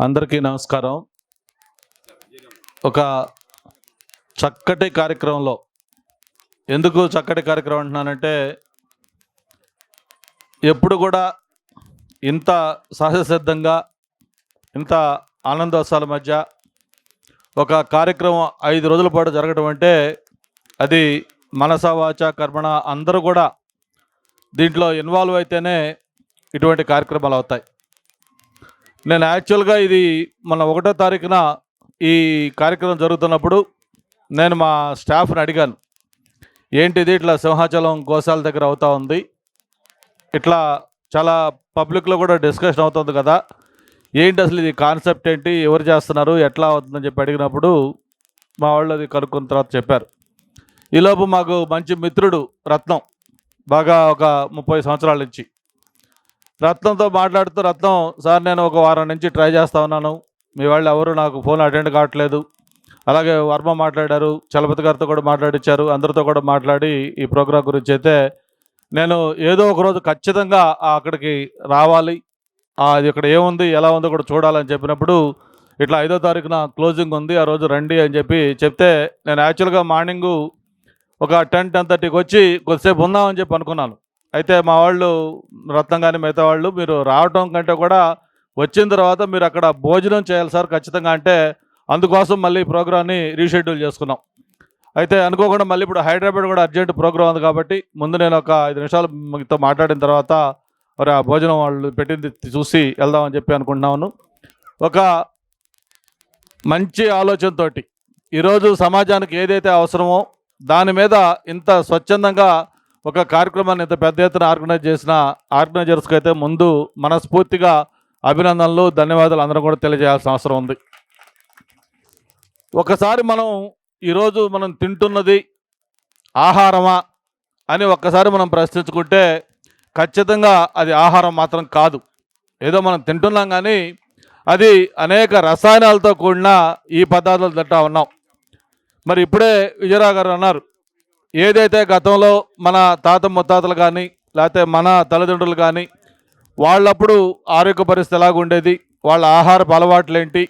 అందరికీ నమస్కారం. ఒక చక్కటి కార్యక్రమంలో ఎందుకు చక్కటి కార్యక్రమం అంటున్నానంటే, ఎప్పుడు కూడా ఇంత సహజసిద్ధంగా, ఇంత ఆనందోత్సవాల మధ్య ఒక కార్యక్రమం 5 రోజుల పాటు జరగడం అంటే, అది మనస వాచ కర్మణ అందరూ కూడా దీంట్లో ఇన్వాల్వ్ అయితేనే ఇటువంటి కార్యక్రమాలు అవుతాయి. నేను యాక్చువల్గా ఇది మన 1వ తారీఖున ఈ కార్యక్రమం జరుగుతున్నప్పుడు నేను మా స్టాఫ్ని అడిగాను, ఏంటిది ఇట్లా సింహాచలం గోశాల దగ్గర అవుతా ఉంది, ఇట్లా చాలా పబ్లిక్లో కూడా డిస్కషన్ అవుతుంది కదా, ఏంటి అసలు ఇది కాన్సెప్ట్ ఏంటి, ఎవరు చేస్తున్నారు, ఎట్లా అవుతుందని చెప్పి అడిగినప్పుడు మా వాళ్ళు అది కనుక్కున్న తర్వాత చెప్పారు. ఈలోపు మాకు మంచి మిత్రుడు రత్నం, బాగా ఒక 30 సంవత్సరాల నుంచి, రత్నంతో మాట్లాడుతూ, రత్నం సార్ నేను ఒక వారం నుంచి ట్రై చేస్తూ ఉన్నాను, మీ వాళ్ళు ఎవరు నాకు ఫోన్ అటెండ్ కావట్లేదు, అలాగే వర్మ మాట్లాడారు, చలపతి గారితో కూడా మాట్లాడించారు, అందరితో కూడా మాట్లాడి ఈ ప్రోగ్రాం గురించి అయితే నేను ఏదో ఒక రోజు ఖచ్చితంగా అక్కడికి రావాలి, అది ఇక్కడ ఏముంది ఎలా ఉందో కూడా చూడాలని చెప్పినప్పుడు, ఇట్లా 5వ తారీఖున క్లోజింగ్ ఉంది, ఆ రోజు రండి అని చెప్తే నేను యాక్చువల్గా మార్నింగు ఒక 10-10:30కి వచ్చి కొద్దిసేపు ఉందామని చెప్పి అనుకున్నాను. అయితే మా వాళ్ళు రత్నం కానీ మిగతా వాళ్ళు, మీరు రావటం కంటే కూడా వచ్చిన తర్వాత మీరు అక్కడ భోజనం చేయాలి సార్ ఖచ్చితంగా అంటే, అందుకోసం మళ్ళీ ప్రోగ్రామ్ని రీషెడ్యూల్ చేసుకున్నాం. అయితే అనుకోకుండా మళ్ళీ ఇప్పుడు హైదరాబాద్ కూడా అర్జెంట్ ప్రోగ్రామ్ ఉంది కాబట్టి ముందు నేను ఒక 5 నిమిషాలు మీతో మాట్లాడిన తర్వాత మరి ఆ భోజనం వాళ్ళు పెట్టింది చూసి వెళ్దామని చెప్పి అనుకుంటున్నాను. ఒక మంచి ఆలోచనతోటి ఈరోజు సమాజానికి ఏదైతే అవసరమో దాని మీద ఇంత స్వచ్ఛందంగా ఒక కార్యక్రమాన్ని ఇంత పెద్ద ఎత్తున ఆర్గనైజ్ చేసిన ఆర్గనైజర్స్కి అయితే ముందు మనస్ఫూర్తిగా అభినందనలు, ధన్యవాదాలు అందరం కూడా తెలియజేయాల్సిన అవసరం ఉంది. ఒకసారి ఈరోజు మనం తింటున్నది ఆహారమా అని ఒక్కసారి మనం ప్రశ్నించుకుంటే ఖచ్చితంగా అది ఆహారం మాత్రం కాదు. ఏదో మనం తింటున్నాం కానీ అది అనేక రసాయనాలతో కూడిన ఈ పదార్థాలు తింటా ఉన్నాం. మరి ఇప్పుడే విజయరావు గారు అన్నారు, ఏదైతే గతంలో మన తాత ముత్తాతలు కానీ లేకపోతే మన తల్లిదండ్రులు కానీ వాళ్ళప్పుడు ఆరోగ్య పరిస్థితి ఎలాగుండేది, వాళ్ళ ఆహారపు అలవాట్లు ఏంటి,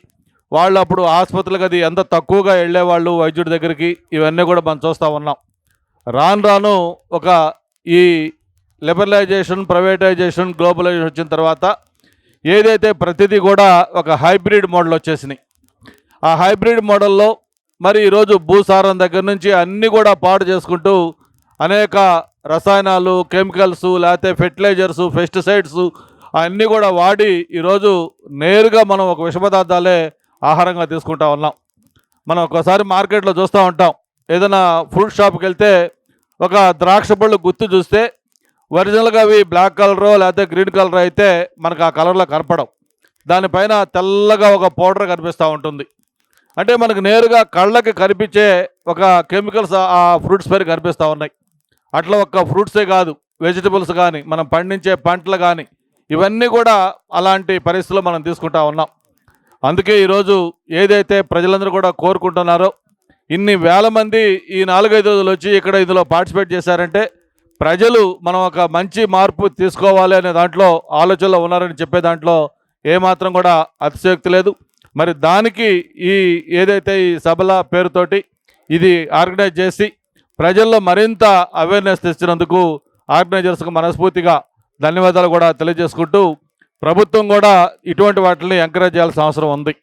వాళ్ళప్పుడు ఆసుపత్రులకు అది ఎంత తక్కువగా వెళ్ళేవాళ్ళు వైద్యుడి దగ్గరికి, ఇవన్నీ కూడా మనం చూస్తూ ఉన్నాం. రాను రాను ఒక ఈ లిబరలైజేషన్, ప్రైవేటైజేషన్, గ్లోబలైజేషన్ వచ్చిన తర్వాత ఏదైతే ప్రతిదీ కూడా ఒక హైబ్రిడ్ మోడల్ వచ్చేసినాయి. ఆ హైబ్రిడ్ మోడల్లో మరి ఈరోజు భూసారం దగ్గర నుంచి అన్నీ కూడా పాడు చేసుకుంటూ అనేక రసాయనాలు, కెమికల్స్, లేకపోతే ఫెర్టిలైజర్సు, పెస్టిసైడ్స్ అన్నీ కూడా వాడి ఈరోజు నేరుగా మనం ఒక విష పదార్థాలే ఆహారంగా తీసుకుంటా ఉన్నాం. మనం ఒకసారి మార్కెట్లో చూస్తూ ఉంటాం, ఏదైనా ఫ్రూట్ షాప్కి వెళ్తే ఒక ద్రాక్ష పళ్ళు గుర్తు చూస్తే ఒరిజినల్గా అవి బ్లాక్ కలరో లేకపోతే గ్రీన్ కలర్ అయితే మనకు ఆ కలర్లో కనపడవు, దానిపైన తెల్లగా ఒక పౌడర్ కనిపిస్తూ ఉంటుంది. అంటే మనకు నేరుగా కళ్ళకి కనిపించే ఒక కెమికల్స్ ఆ ఫ్రూట్స్ పైన కనిపిస్తూ ఉన్నాయి. అట్లా ఒక్క ఫ్రూట్సే కాదు, వెజిటబుల్స్ కానీ, మనం పండించే పంటలు కానీ, ఇవన్నీ కూడా అలాంటి పరిస్థితుల్లో మనం తీసుకుంటా ఉన్నాం. అందుకే ఈరోజు ఏదైతే ప్రజలందరూ కూడా కోరుకుంటున్నారో, ఇన్ని వేల మంది ఈ 4-5 రోజులు వచ్చి ఇక్కడ ఇందులో పార్టిసిపేట్ చేశారంటే ప్రజలు మనం ఒక మంచి మార్పు తీసుకోవాలి అనే దాంట్లో ఆలోచనలో ఉన్నారని చెప్పే దాంట్లో ఏమాత్రం కూడా అతిశయోక్తి లేదు. మరి దానికి ఈ ఏదైతే ఈ సభల పేరుతోటి ఇది ఆర్గనైజ్ చేసి ప్రజల్లో మరింత అవేర్నెస్ తెచ్చినందుకు ఆర్గనైజర్స్కు మనస్ఫూర్తిగా ధన్యవాదాలు కూడా తెలియజేసుకుంటూ, ప్రభుత్వం కూడా ఇటువంటి వాటిని ఎంకరేజ్ చేయాల్సిన అవసరం ఉంది.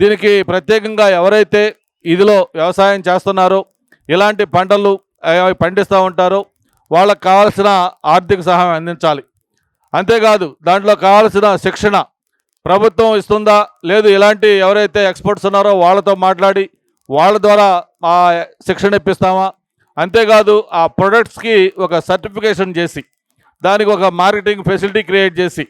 దీనికి ప్రత్యేకంగా ఎవరైతే ఇదిలో వ్యవసాయం చేస్తున్నారో, ఇలాంటి పంటలు పండిస్తూ ఉంటారో వాళ్ళకు కావాల్సిన ఆర్థిక సహాయం అందించాలి. అంతేకాదు దాంట్లో కావాల్సిన శిక్షణ ప్రభుత్వం ఇస్తుందా లేదు, ఇలాంటి ఎవరైతే ఎక్స్పర్ట్స్ ఉన్నారో వాళ్ళతో మాట్లాడి వాళ్ళ ద్వారా ఆ శిక్షణ ఇప్పిస్తామా, అంతేకాదు ఆ ప్రొడక్ట్స్కి ఒక సర్టిఫికేషన్ చేసి దానికి ఒక మార్కెటింగ్ ఫెసిలిటీ క్రియేట్ చేసి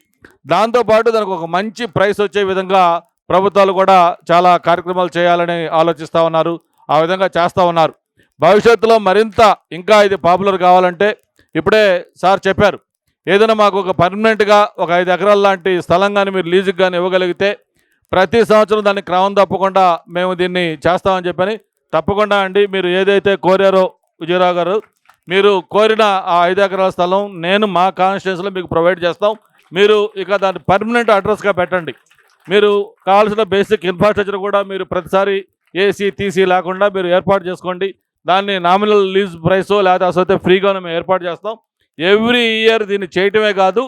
దాంతోపాటు దానికి ఒక మంచి ప్రైస్ వచ్చే విధంగా ప్రభుత్వాలు కూడా చాలా కార్యక్రమాలు చేయాలని ఆలోచిస్తూ ఉన్నారు, ఆ విధంగా చేస్తూ ఉన్నారు. భవిష్యత్తులో మరింత ఇంకా ఇది పాపులర్ కావాలంటే ఇప్పుడే సార్ చెప్పారు, ఏదైనా మాకు ఒక పర్మనెంట్గా ఒక 5 ఎకరాల లాంటి స్థలం కానీ మీరు లీజుకి కానీ ఇవ్వగలిగితే ప్రతి సంవత్సరం దాన్ని క్రమం తప్పకుండా మేము దీన్ని చేస్తామని చెప్పని, తప్పకుండా అండి మీరు ఏదైతే కోరారో విజయరావు గారు, మీరు కోరిన ఆ 5 ఎకరాల స్థలం నేను మా కాన్స్టిట్యున్సీలో మీకు ప్రొవైడ్ చేస్తాం, మీరు ఇక దాన్ని పర్మనెంట్ అడ్రస్గా పెట్టండి. మీరు కావాల్సిన బేసిక్ ఇన్ఫ్రాస్ట్రక్చర్ కూడా మీరు ప్రతిసారి ఏసీ తీసీ లేకుండా మీరు ఏర్పాటు చేసుకోండి. దాన్ని నామినల్ లీజ్ ప్రైసో లేకపోతే అసలు ఫ్రీగానే మేము ఏర్పాటు చేస్తాం. ఎవ్రీ ఇయర్ దీన్ని చేయటమే కాదు,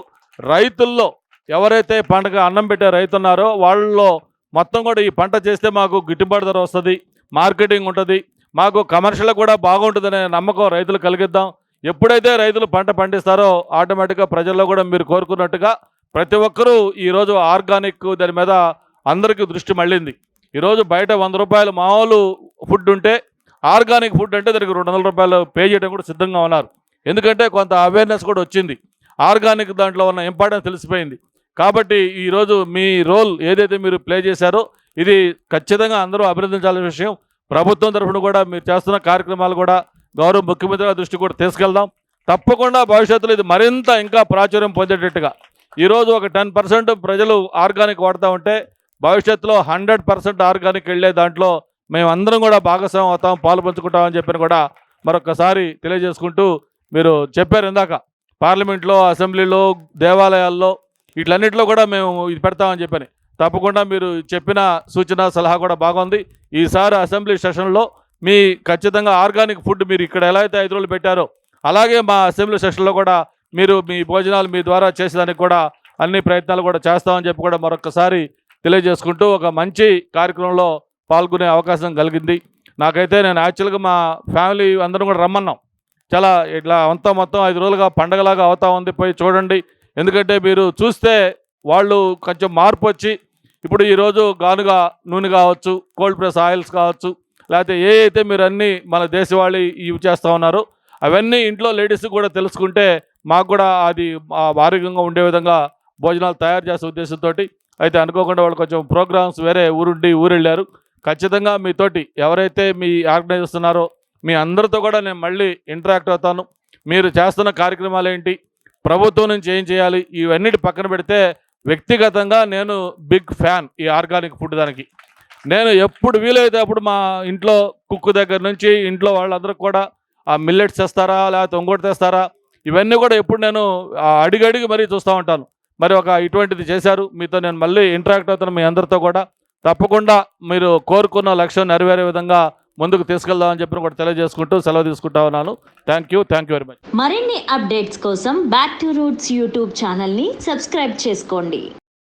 రైతుల్లో ఎవరైతే పంటకు అన్నం పెట్టే రైతు ఉన్నారో వాళ్ళలో మొత్తం కూడా ఈ పంట చేస్తే మాకు గిట్టుబాటు ధర వస్తుంది, మార్కెటింగ్ ఉంటుంది, మాకు కమర్షియల్ కూడా బాగుంటుందనే నమ్మకం రైతులు కలిగిద్దాం. ఎప్పుడైతే రైతులు పంట పండిస్తారో ఆటోమేటిక్గా ప్రజల్లో కూడా మీరు కోరుకున్నట్టుగా ప్రతి ఒక్కరూ ఈరోజు ఆర్గానిక్ దాని మీద అందరికీ దృష్టి మళ్ళింది. ఈరోజు బయట 100 రూపాయలు మామూలు ఫుడ్ ఉంటే ఆర్గానిక్ ఫుడ్ అంటే దానికి 200 రూపాయలు పే చేయడం కూడా సిద్ధంగా ఉన్నారు. ఎందుకంటే కొంత అవేర్నెస్ కూడా వచ్చింది, ఆర్గానిక్ దాంట్లో ఉన్న ఇంపార్టెన్స్ తెలిసిపోయింది. కాబట్టి ఈరోజు మీ రోల్ ఏదైతే మీరు ప్లే చేశారో ఇది ఖచ్చితంగా అందరూ అభినందించాల్సిన విషయం. ప్రభుత్వం తరఫున కూడా మీరు చేస్తున్న కార్యక్రమాలు కూడా గౌరవ ముఖ్యమంత్రి గారి దృష్టి కూడా తీసుకెళ్దాం. తప్పకుండా భవిష్యత్తులో ఇది మరింత ఇంకా ప్రాచుర్యం పొందేటట్టుగా ఈరోజు ఒక 10% ప్రజలు ఆర్గానిక్ వాడుతూ ఉంటే భవిష్యత్తులో 100% ఆర్గానిక్ వెళ్ళే దాంట్లో మేమందరం కూడా భాగస్వామ్యం అవుతాం, పాలు పంచుకుంటామని చెప్పిన కూడా మరొకసారి తెలియజేసుకుంటూ, మీరు చెప్పారు ఇందాక పార్లమెంట్లో, అసెంబ్లీలో, దేవాలయాల్లో వీటిలన్నింటిలో కూడా మేము ఇది పెడతామని చెప్పని, తప్పకుండా మీరు చెప్పిన సూచన సలహా కూడా బాగుంది. ఈసారి అసెంబ్లీ సెషన్లో మీ ఖచ్చితంగా ఆర్గానిక్ ఫుడ్ మీరు ఇక్కడ ఎలా అయితే 5 రోజులు పెట్టారో అలాగే మా అసెంబ్లీ సెషన్లో కూడా మీరు మీ భోజనాలు మీ ద్వారా చేసేదానికి కూడా అన్ని ప్రయత్నాలు కూడా చేస్తామని చెప్పి కూడా మరొకసారి తెలియజేసుకుంటూ ఒక మంచి కార్యక్రమంలో పాల్గొనే అవకాశం కలిగింది నాకైతే. నేను యాక్చువల్గా మా ఫ్యామిలీ అందరం కూడా రమ్మన్నాం, చాలా ఇట్లా అంతా మొత్తం 5 రోజులుగా పండగలాగా అవుతా ఉంది, పోయి చూడండి. ఎందుకంటే మీరు చూస్తే వాళ్ళు కొంచెం మార్పు వచ్చి ఇప్పుడు ఈరోజు గానుగా నూనె కావచ్చు, కోల్డ్ ప్రెస్ ఆయిల్స్ కావచ్చు, లేకపోతే ఏ అయితే మీరు అన్నీ మన దేశవాళీ ఇవి చేస్తూ ఉన్నారో అవన్నీ ఇంట్లో లేడీస్ కూడా తెలుసుకుంటే మాకు కూడా అది ఆరోగ్యంగా ఉండే విధంగా భోజనాలు తయారు చేసే ఉద్దేశంతో అయితే అనుకోకుండా వాళ్ళు కొంచెం ప్రోగ్రామ్స్ వేరే ఊరుండి ఊరెళ్ళారు. ఖచ్చితంగా మీతోటి ఎవరైతే మీ ఆర్గనైజ్ చేస్తున్నారో మీ అందరితో కూడా నేను మళ్ళీ ఇంటరాక్ట్ అవుతాను. మీరు చేస్తున్న కార్యక్రమాలు ఏంటి, ప్రభుత్వం నుంచి ఏం చేయాలి, ఇవన్నిటి పక్కన పెడితే వ్యక్తిగతంగా నేను బిగ్ ఫ్యాన్ ఈ ఆర్గానిక్ ఫుడ్ దానికి. నేను ఎప్పుడు వీలైతే అప్పుడు మా ఇంట్లో కుక్కు దగ్గర నుంచి ఇంట్లో వాళ్ళందరూ కూడా ఆ మిల్లెట్స్ తెస్తారా లేకపోతే ఇంకోటి తెస్తారా ఇవన్నీ కూడా ఎప్పుడు నేను అడిగి మరీ చూస్తూ ఉంటాను. మరి ఒక ఇటువంటిది చేశారు, మీతో నేను మళ్ళీ ఇంటరాక్ట్ అవుతాను మీ అందరితో కూడా. తప్పకుండా మీరు కోరుకున్న లక్ష్యం నెరవేరే విధంగా ముందుకు తీసుకెళ్దామని చెప్పి కూడా తెలియజేసుకుంటూ సెలవు తీసుకుంటా ఉన్నాను. Thank you very much. మరిన్ని అప్డేట్స్ కోసం బ్యాక్ టు రూట్స్ యూట్యూబ్ ఛానల్ని సబ్స్క్రైబ్ చేసుకోండి.